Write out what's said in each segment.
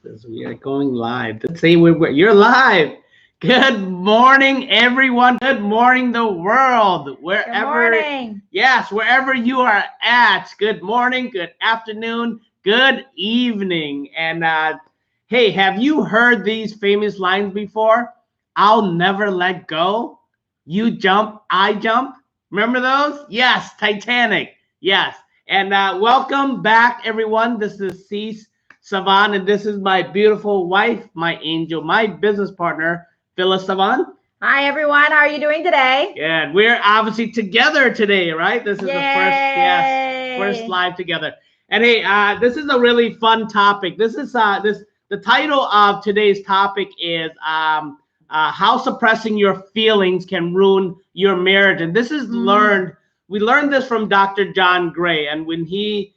This we are going live. Let's say you're live. Good morning, everyone. Good morning, the world. Good morning. Yes, wherever you are at. Good morning, good afternoon, good evening. And hey, have you heard these famous lines before? I'll never let go. You jump, I jump. Remember those? Yes, Titanic. Yes. And welcome back, everyone. This is Sys, Savanh, and this is my beautiful wife, my angel, my business partner, Phyllis Savanh. Hi, everyone. How are you doing today? Yeah, and we're obviously together today, right? This is the first live together. And hey, this is a really fun topic. This is the title of today's topic is how suppressing your feelings can ruin your marriage. And this is we learned this from Dr. John Gray, and when he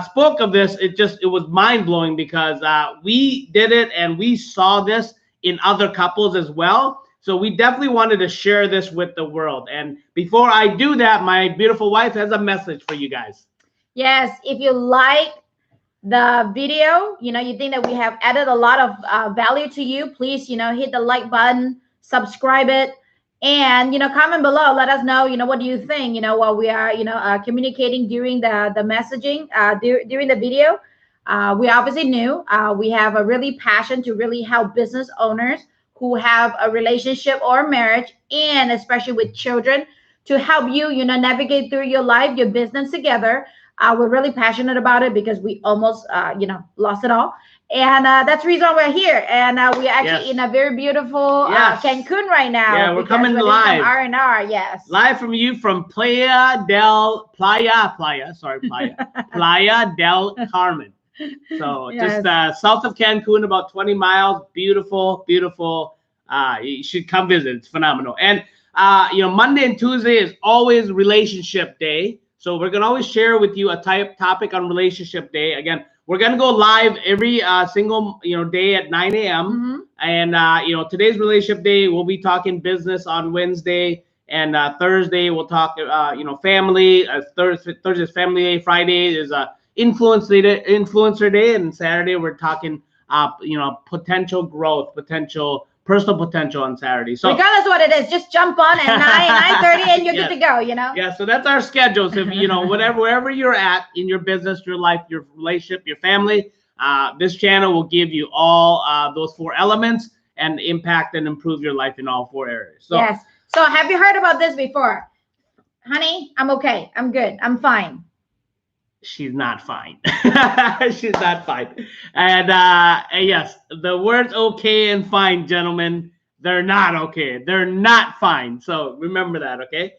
spoke of this, it was mind blowing because we did it and we saw this in other couples as well. So we definitely wanted to share this with the world. And before I do that, my beautiful wife has a message for you guys. Yes, if you like the video, you think that we have added a lot of value to you, please, hit the like button, subscribe it, and, comment below. Let us know, what do you think, while we are, communicating during the messaging, during the video. We obviously knew we have a really passion to really help business owners who have a relationship or marriage, and especially with children, to help you, navigate through your life, your business together. We're really passionate about it because we almost, lost it all. And that's the reason we're here. And we're actually in a very beautiful Cancun right now. Yeah, we're coming live. R&R, yes. Live from you from Playa del Carmen. So just south of Cancun, about 20 miles. Beautiful, beautiful. You should come visit. It's phenomenal. And Monday and Tuesday is always relationship day. So we're gonna always share with you a topic on relationship day. Again, we're gonna go live every single day at 9 a.m. And today's relationship day, we'll be talking business on Wednesday, and Thursday we'll talk family. Thursday's family day. Friday is influencer day, and Saturday we're talking potential growth, personal potential on Saturday. So regardless of what it is, just jump on at 9:30 and you're good to go. Yeah, so that's our schedule. So wherever you're at in your business, your life, your relationship, your family, this channel will give you all those four elements and impact and improve your life in all four areas. So, yes. So have you heard about this before? Honey, I'm okay. I'm good. I'm fine. She's not fine. She's not fine. And yes, the words okay and fine, gentlemen, they're not okay. They're not fine. So remember that, okay?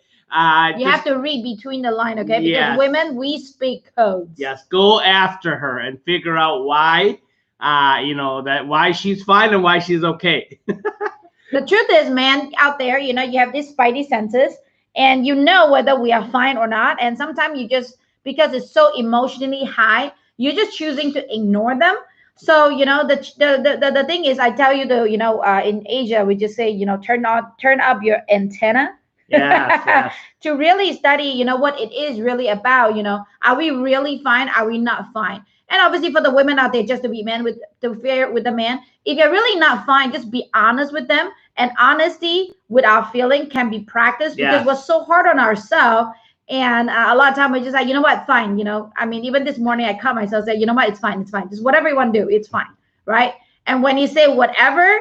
You have to read between the line, okay? Because women, we speak codes. Yes, go after her and figure out why, why she's fine and why she's okay. The truth is, man, out there, you have these spidey senses, and whether we are fine or not. And sometimes you just, because it's so emotionally high, you're just choosing to ignore them. So the thing is, I tell you, in Asia we just say, turn up your antenna. Yes. To really study what it is really about. Are we really fine? Are we not fine? And obviously for the women out there, just to be fair with the man, if you're really not fine, just be honest with them. And honesty with our feeling can be practiced, because we're so hard on ourselves. And a lot of time we're just like, what, fine. I mean, even this morning I caught myself say, what, it's fine. It's fine. Just whatever you want to do, it's fine. Right. And when you say whatever,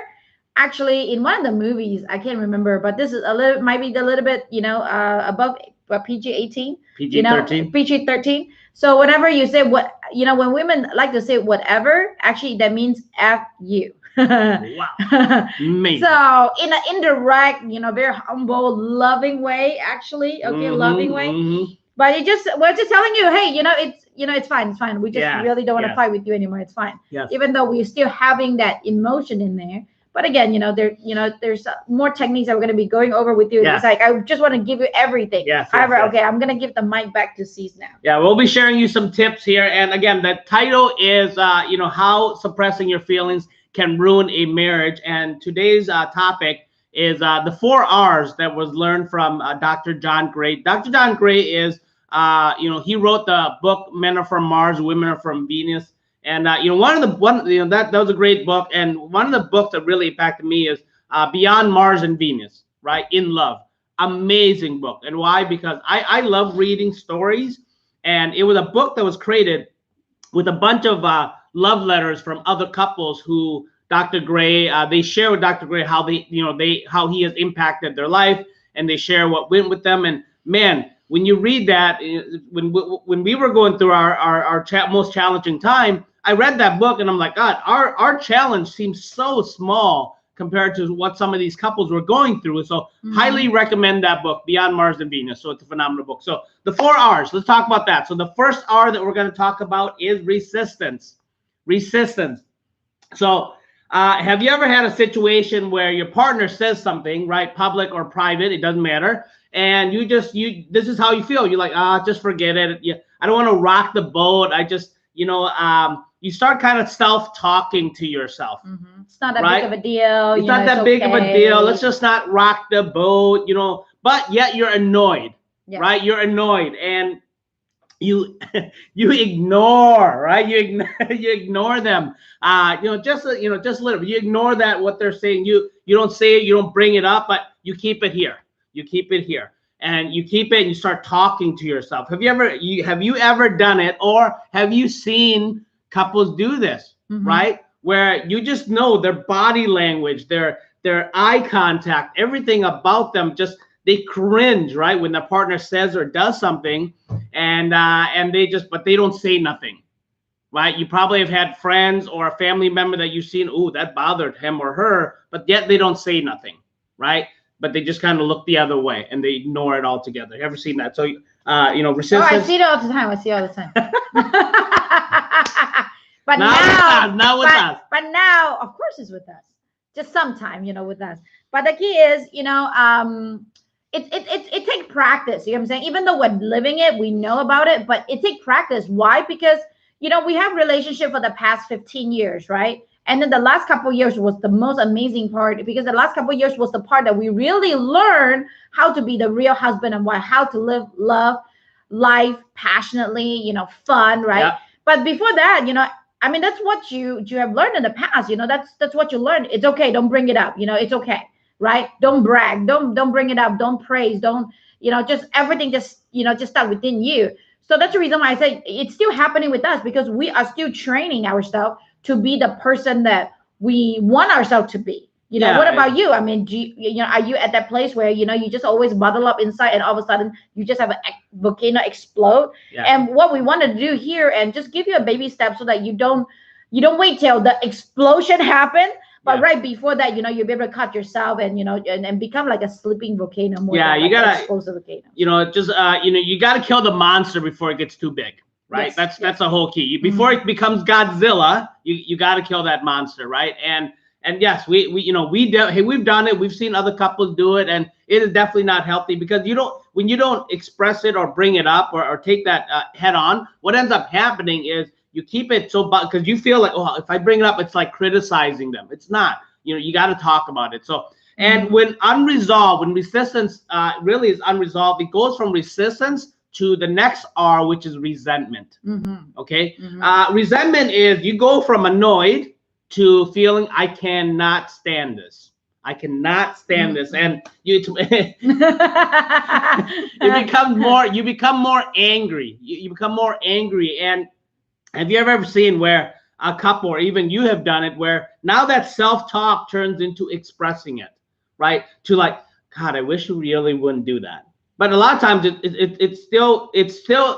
actually in one of the movies, I can't remember, but this is might be a little bit, above PG-18, PG-13, PG-13. So whenever you say when women like to say whatever, actually that means F you. Wow. Amazing. So in an indirect, very humble, loving way, actually, loving way. But we're just telling you, hey, it's fine, it's fine. We just really don't want to fight with you anymore. It's fine. Yes. Even though we're still having that emotion in there. But again, there's more techniques that we're going to be going over with you. It's like, I just want to give you everything. However, okay, I'm going to give the mic back to Sys now. Yeah, we'll be sharing you some tips here. And again, the title is, how suppressing your feelings can ruin a marriage. And today's topic is the 4 R's that was learned from Dr. John Gray. Dr. John Gray is, he wrote the book Men Are From Mars, Women Are From Venus. And that was a great book. And one of the books that really impacted me is Beyond Mars and Venus, right? In Love. Amazing book. And why? Because I love reading stories. And it was a book that was created with a bunch of love letters from other couples who Dr. Gray, they share with Dr. Gray how how he has impacted their life, and they share what went with them. And man, when you read that, when we were going through our most challenging time, I read that book and I'm like, God, our challenge seems so small compared to what some of these couples were going through. So highly recommend that book, Beyond Mars and Venus. So it's a phenomenal book. So the 4 R's, let's talk about that. So the first R that we're going to talk about is resistance. Resistance. So have you ever had a situation where your partner says something, right, public or private, it doesn't matter, and this is how you feel. You're like, just forget it. Yeah, I don't want to rock the boat. I just, you start kind of self-talking to yourself. It's not that big of a deal. It's not that big of a deal. Let's just not rock the boat, but yet you're annoyed, right? You're annoyed, and you ignore, right? You ignore them. Just a little. You ignore that what they're saying. You don't say it. You don't bring it up, but you keep it here. You keep it here, and you keep it, and you start talking to yourself. Have you ever done it, or have you seen couples do this, right? Where you just know their body language, their eye contact, everything about them, just they cringe, right, when the partner says or does something, and but they don't say nothing, right? You probably have had friends or a family member that you've seen, oh, that bothered him or her, but yet they don't say nothing, right? But they just kind of look the other way and they ignore it altogether. You ever seen that? So, resistance. Oh, I see it all the time. I see it all the time. But not with us. But now, of course, it's with us. Just sometime, with us. But the key is, it takes practice. You know what I'm saying? Even though we're living it, we know about it, but it takes practice. Why? Because, we have relationship for the past 15 years, right? And then the last couple of years was the most amazing part, because the last couple of years was the part that we really learned how to be the real husband and wife, how to love life passionately, fun, right? Yeah. But before that, that's what you have learned in the past. That's what you learned. It's okay. Don't bring it up. It's okay, right? Don't brag. Don't bring it up. Don't praise. Don't, just everything just start within you. So that's the reason why I say it's still happening with us, because we are still training ourselves to be the person that we want ourselves to be. What about you? I mean, are you at that place where, you just always bottle up inside and all of a sudden you just have a volcano explode? Yeah. And what we want to do here, and just give you a baby step so that you don't wait till the explosion happens. But right before that, you'll be able to cut yourself and, and become like a sleeping volcano. More than you gotta expose the volcano. You gotta kill the monster before it gets too big. Right. Yes, that's the whole key. Before it becomes Godzilla, you got to kill that monster. Right. And yes, we've done it. We've seen other couples do it, and it is definitely not healthy, because when you don't express it or bring it up or take that head on, what ends up happening is you keep it because you feel like, oh, if I bring it up, it's like criticizing them. It's not. You got to talk about it. So, and when resistance really is unresolved, it goes from resistance to the next R, which is resentment. Okay. Resentment is you go from annoyed to feeling I cannot stand this. I cannot stand this, and you become more angry. You become more angry. And have you ever seen where a couple, or even you have done it, where now that self-talk turns into expressing it, right? To like, God, I wish you really wouldn't do that. But a lot of times it's still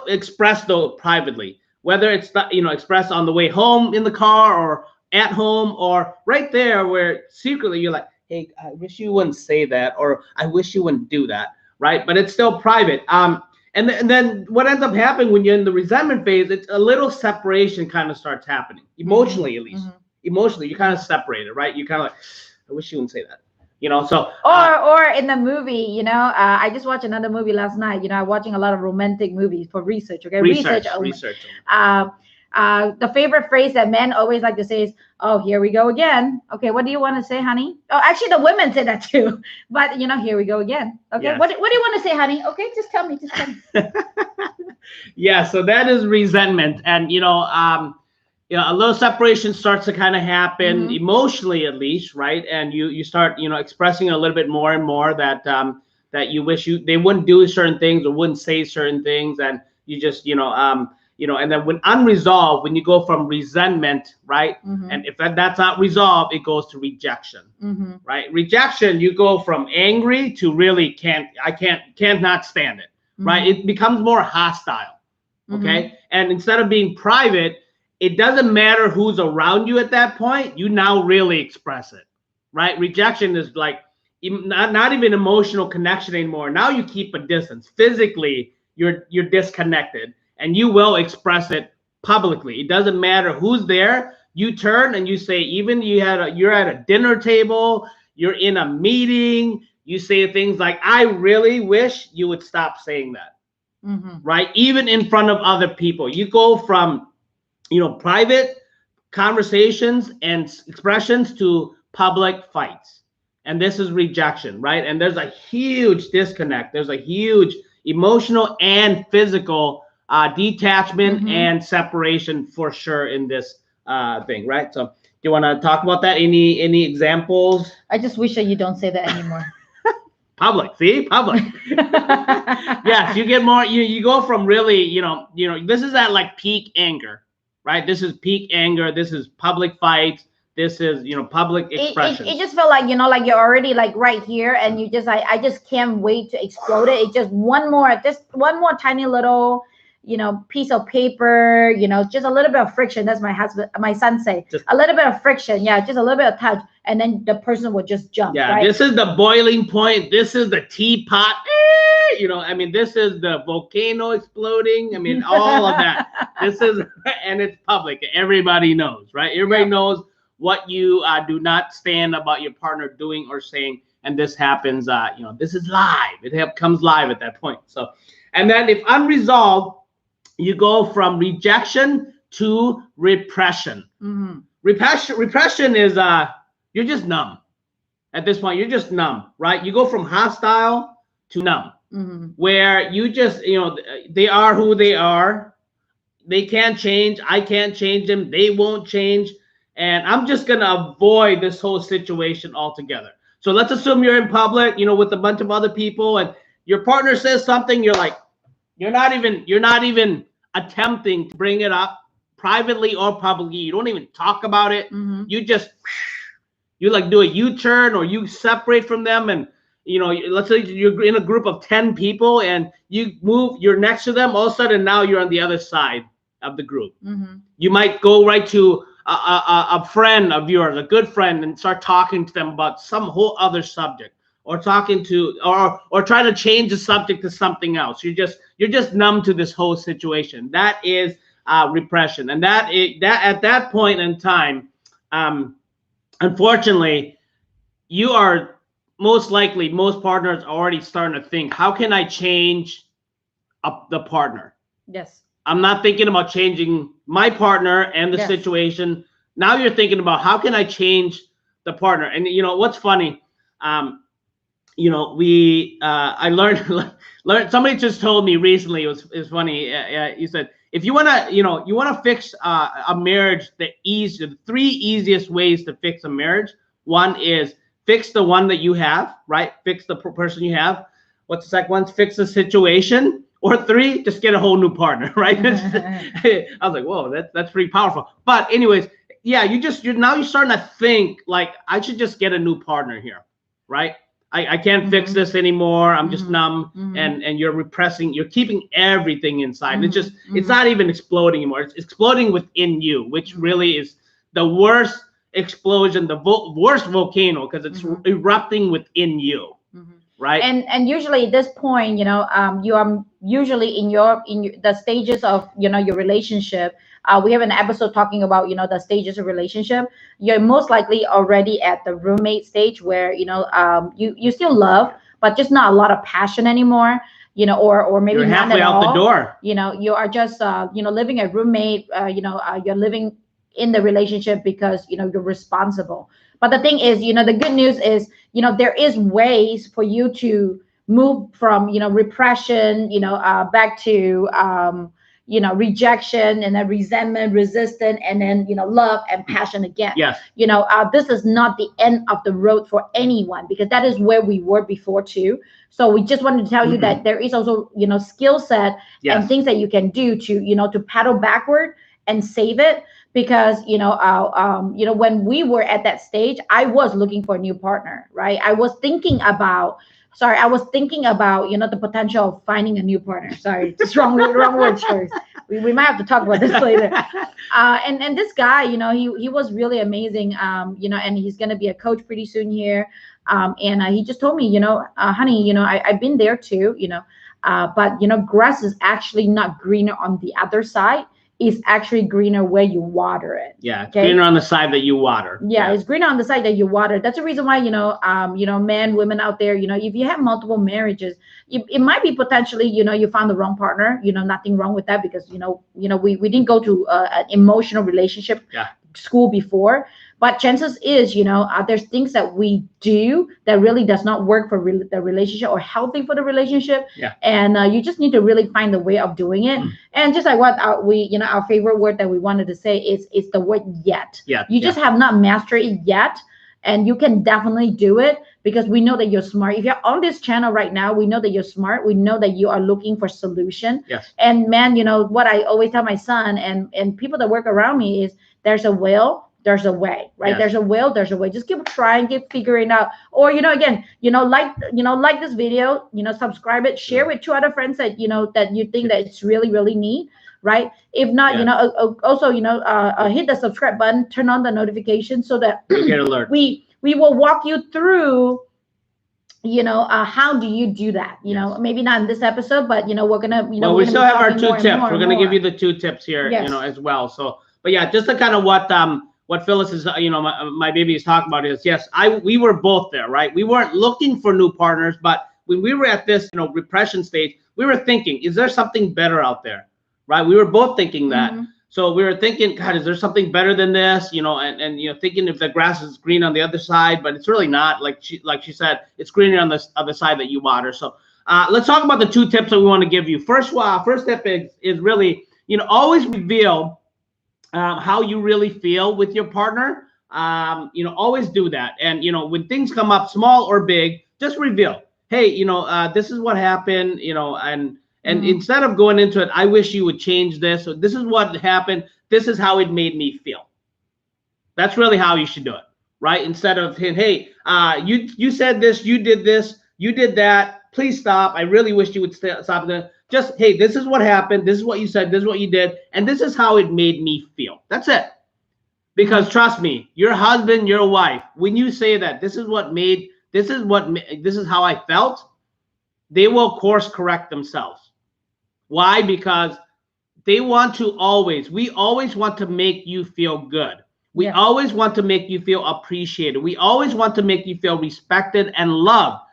expressed though privately, whether it's expressed on the way home in the car or at home or right there where secretly you're like, hey, I wish you wouldn't say that, or I wish you wouldn't do that, right? But it's still private. And then what ends up happening when you're in the resentment phase, it's a little separation kind of starts happening, emotionally at least. Emotionally, you kind of separated, right? You kind of like, I wish you wouldn't say that. So or in the movie, I just watched another movie last night. I'm watching a lot of romantic movies for research. Okay, research. The favorite phrase that men always like to say is, "Oh, here we go again." Okay, what do you want to say, honey? Oh, actually, the women say that too. But here we go again. Okay, yes. What do you want to say, honey? Okay, just tell me. Yeah, so that is resentment, and a little separation starts to kind of happen emotionally, at least, right? And you start, expressing a little bit more and more that that you wish they wouldn't do certain things or wouldn't say certain things, and you just, and then when unresolved, when you go from resentment, right? And if that's not resolved, it goes to rejection, right? Rejection, you go from angry to really can't not stand it, right? It becomes more hostile, okay? And instead of being private, it doesn't matter who's around you at that point. You now really express it, right? Rejection is like not even emotional connection anymore. Now you keep a distance. Physically, you're disconnected, and you will express it publicly. It doesn't matter who's there. You turn and you say, even you're at a dinner table, you're in a meeting, you say things like, I really wish you would stop saying that, right? Even in front of other people. You go from private conversations and expressions to public fights. And this is rejection, right? And there's a huge disconnect. There's a huge emotional and physical detachment and separation for sure in this thing, right? So do you want to talk about that? Any examples? I just wish that you don't say that anymore. Public, see, public. Yes, you get more. You go from really, this is at like peak anger. Right, this is peak anger. This is public fights. This is public expression. It just felt like like you're already like right here, and you just I just can't wait to explode it. It's just one more tiny little piece of paper. Just a little bit of friction. That's my son say. Just a little bit of friction. Yeah, just a little bit of touch, and then the person would just jump. Yeah, right? This is the boiling point. This is the teapot. This is the volcano exploding. All of that. This is, and it's public. Everybody knows, right? Everybody knows what you do not stand about your partner doing or saying, and this happens. This is live. It comes live at that point. So, and then if unresolved, you go from rejection to repression. Repression is you're just numb. At this point, you're just numb, right? You go from hostile to numb. Where you just, they are who they are. They can't change. I can't change them. They won't change. And I'm just going to avoid this whole situation altogether. So let's assume you're in public, with a bunch of other people, and your partner says something. You're like, you're not even attempting to bring it up privately or publicly. You don't even talk about it. You just, you like do a U-turn, or you separate from them, and let's say you're in a group of 10 people and you're next to them. All of a sudden, now you're on the other side of the group. You might go right to a friend of yours, a good friend, and start talking to them about some whole other subject, or talking to, or try to change the subject to something else. You're just numb to this whole situation. That is repression. And that at that point in time, unfortunately, you are most partners are already starting to think, how can I change the partner? Yes. I'm not thinking about changing my partner and the situation. Now you're thinking about, how can I change the partner? And what's funny, I learned, somebody just told me recently, it was funny. He said, if you want to fix a marriage, the 3 easiest ways to fix a marriage. One is fix the one that you have, right? Fix the person you have. What's the second one? Fix the situation. Or 3, just get a whole new partner, right? I was like, whoa, that's pretty powerful. But anyways, yeah, you're now starting to think like, I should just get a new partner here, right? I can't fix this anymore. I'm just numb, and you're repressing. You're keeping everything inside. And it's not even exploding anymore. It's exploding within you, which really is the worst explosion, the worst volcano, because it's erupting within you, right? And usually at this point, you are usually in the stages of your relationship. We have an episode talking about the stages of relationship. You're most likely already at the roommate stage, where you still love, but just not a lot of passion anymore. Or maybe you're not halfway at out all. The door. You are just living a roommate. You're living in the relationship because you're responsible. But the thing is, the good news is, there is ways for you to move from repression back to rejection, and then resentment, resistance, and then love and passion again. Yes. This is not the end of the road for anyone, because that is where we were before too. So we just wanted to tell you that there is also skill set and things that you can do to paddle backward and save it. Because when we were at that stage, I was looking for a new partner, right? I was thinking about the potential of finding a new partner. Sorry, just wrong words first. We might have to talk about this later. And this guy, he was really amazing. And he's gonna be a coach pretty soon here. And he just told me, honey, I've been there too, but grass is actually not greener on the other side. Is actually greener where you water it. Yeah, it's greener on the side that you water. Yeah, it's greener on the side that you water. That's the reason why, men, women out there, if you have multiple marriages, it might be potentially, you found the wrong partner. Nothing wrong with that, because we didn't go to an emotional relationship school before. But chances is, there's things that we do that really does not work for the relationship or healthy for the relationship. Yeah. And you just need to really find the way of doing it. And just like what our favorite word that we wanted to say is the word yet. Yeah. You just have not mastered it yet. And you can definitely do it, because we know that you're smart. If you're on this channel right now, we know that you're smart. We know that you are looking for solution. Yes. And man, what I always tell my son and people that work around me is, there's a will, there's a way, right? Yes. There's a will, there's a way. Just keep trying, keep figuring out. Or again, like this video, subscribe it, share with 2 other friends that that you think that it's really, really neat, right? If not, also hit the subscribe button, turn on the notification, so that get alert. We will walk you through how do you do that? Maybe not in this episode, but we're gonna well, we still have our 2 tips. We're gonna give you the 2 tips here, as well. So, but yeah, just to kind of what Phyllis is, my baby is talking about is, yes, we were both there, right? We weren't looking for new partners, but when we were at this, repression stage, we were thinking, is there something better out there, right? We were both thinking that. So we were thinking, God, is there something better than this? And thinking if the grass is green on the other side, but it's really not. Like she said, it's greener on the other side that you water. So let's talk about the 2 tips that we want to give you. First tip is really, always reveal how you really feel with your partner. Always do that. And when things come up, small or big, just reveal, hey, this is what happened, and instead of going into it, I wish you would change this. So this is what happened. This is how it made me feel. That's really how you should do it, right? Instead of, hey, you said this, you did that. Please stop. I really wish you would stop that. Just, hey, this is what happened. This is what you said. This is what you did. And this is how it made me feel. That's it. Because trust me, your husband, your wife, when you say that, this is how I felt, they will course correct themselves. Why? Because we always want to make you feel good. We always want to make you feel appreciated. We always want to make you feel respected and loved.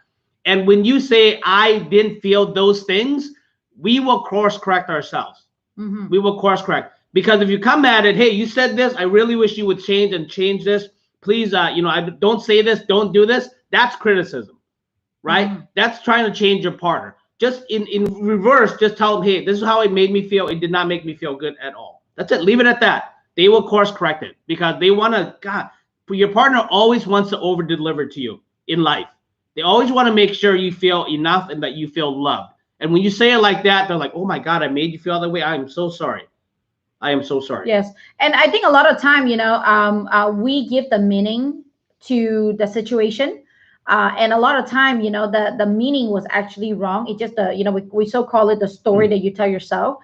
And when you say, I didn't feel those things, we will course correct ourselves. We will course correct. Because if you come at it, hey, you said this, I really wish you would change this. Please, don't say this, don't do this. That's criticism, right? That's trying to change your partner. Just in reverse, just tell them, hey, this is how it made me feel. It did not make me feel good at all. That's it. Leave it at that. They will course correct it, because they want to, God, your partner always wants to over deliver to you in life. They always want to make sure you feel enough and that you feel loved. And when you say it like that, they're like, oh my God, I made you feel that way. I am so sorry. I am so sorry. Yes. And I think a lot of time, we give the meaning to the situation. And a lot of time, the meaning was actually wrong. It just, we so call it the story that you tell yourself.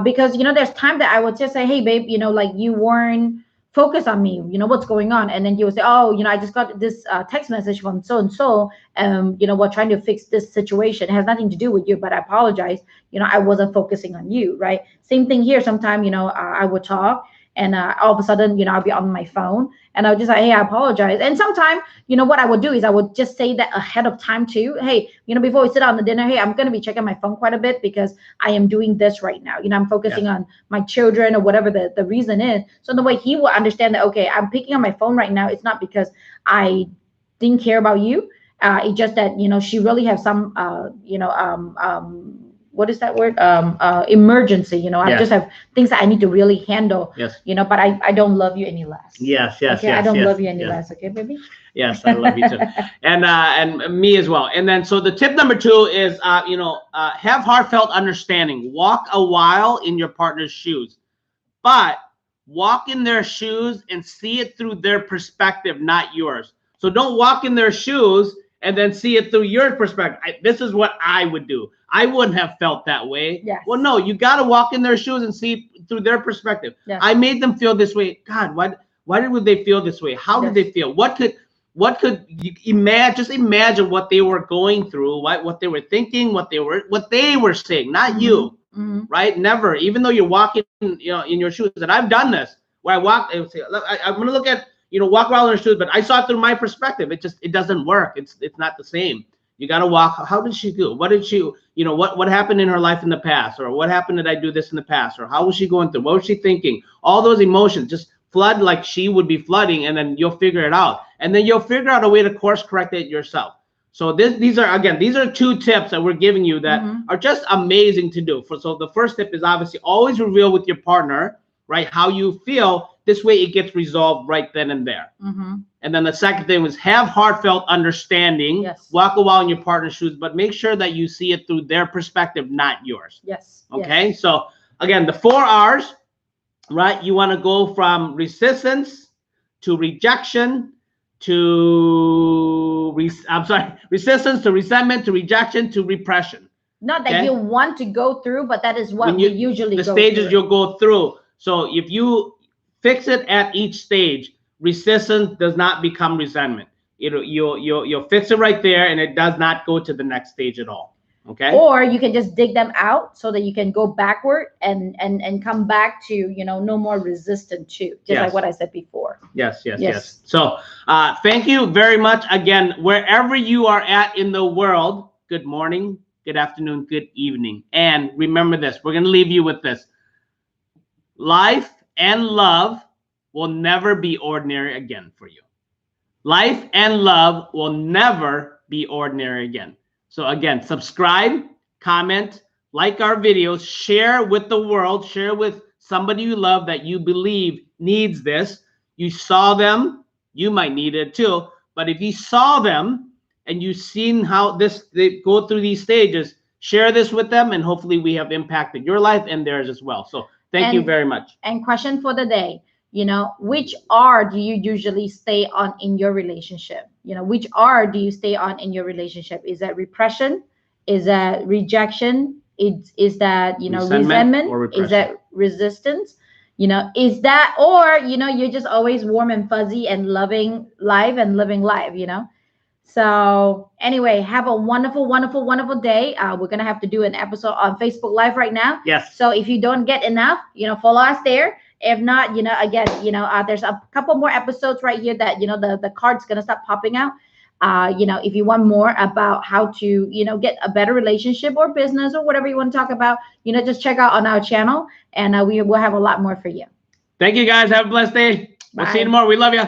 Because, there's time that I would just say, hey, babe, like you weren't focused on me, what's going on? And then you would say, oh, I just got this text message from so-and-so, we're trying to fix this situation. It has nothing to do with you, but I apologize. I wasn't focusing on you, right? Same thing here. Sometime, I would talk, and all of a sudden, I'll be on my phone, and I'll just say, hey, I apologize. And sometimes, what I would do is I would just say that ahead of time too. Hey, before we sit down the dinner, hey, I'm going to be checking my phone quite a bit because I am doing this right now. I'm focusing on my children or whatever the reason is. So the way he will understand that, okay, I'm picking up my phone right now. It's not because I didn't care about you. It's just that, she really has some, what is that word? Emergency. You know, I just have things that I need to really handle. Yes. You know, but I don't love you any less. Yes. Okay, I don't love you any less. Okay, baby. Yes, I love you too, and me as well. And then so the tip number 2 is have heartfelt understanding. Walk a while in your partner's shoes, but walk in their shoes and see it through their perspective, not yours. So don't walk in their shoes and then see it through your perspective. This is what I would do. I wouldn't have felt that way. Yes. Well, no, you got to walk in their shoes and see through their perspective. Yes. I made them feel this way. God, why would they feel this way? How did they feel? What could you imagine? Just imagine what they were going through, what they were thinking, what they were saying, not you. Mm-hmm. Right? Never. Even though you're walking, in your shoes, and I've done this where I walk and say, look, I'm going to look at, walk around in their shoes, but I saw it through my perspective. It doesn't work. It's not the same. You got to walk. How did she do? What did she, what happened in her life in the past, or what happened? Did I do this in the past, or how was she going through? What was she thinking? All those emotions, just flood like she would be flooding, and then you'll figure it out, and then you'll figure out a way to course correct it yourself. So these are 2 tips that we're giving you that are just amazing to do. So the first tip is obviously always reveal with your partner, right, how you feel. This way it gets resolved right then and there. And then the second thing was have heartfelt understanding. Yes. Walk a while in your partner's shoes, but make sure that you see it through their perspective, not yours. Yes. Okay. Yes. So again, the 4 R's, right? You want to go from resistance to rejection to resistance to resentment to rejection to repression. Not that you want to go through, but that is what we usually go through. The stages you'll go through. So if you fix it at each stage, resistance does not become resentment. You'll fix it right there, and it does not go to the next stage at all. Okay. Or you can just dig them out so that you can go backward and come back to, no more resistant to, just like what I said before. Yes. So thank you very much again, wherever you are at in the world. Good morning, good afternoon, good evening. And remember this, we're going to leave you with this. Life and love will never be ordinary again for you. Life and love will never be ordinary again. So again, subscribe, comment, like our videos, share with the world, share with somebody you love that you believe needs this. You saw them, you might need it too. But if you saw them and you've seen how they go through these stages, share this with them, and hopefully we have impacted your life and theirs as well. So thank you very much. And question for the day, which R do you usually stay on in your relationship? Which R do you stay on in your relationship? Is that repression? Is that rejection? Is that, resentment? Is that resistance? Is that, or, you're just always warm and fuzzy and loving life and living life, So anyway, have a wonderful, wonderful, wonderful day. We're going to have to do an episode on Facebook Live right now. Yes. So if you don't get enough, follow us there. If not, again, there's a couple more episodes right here that, the card's going to start popping out. If you want more about how to, get a better relationship or business or whatever you want to talk about, just check out on our channel, and we will have a lot more for you. Thank you, guys. Have a blessed day. We'll see you tomorrow. We love you.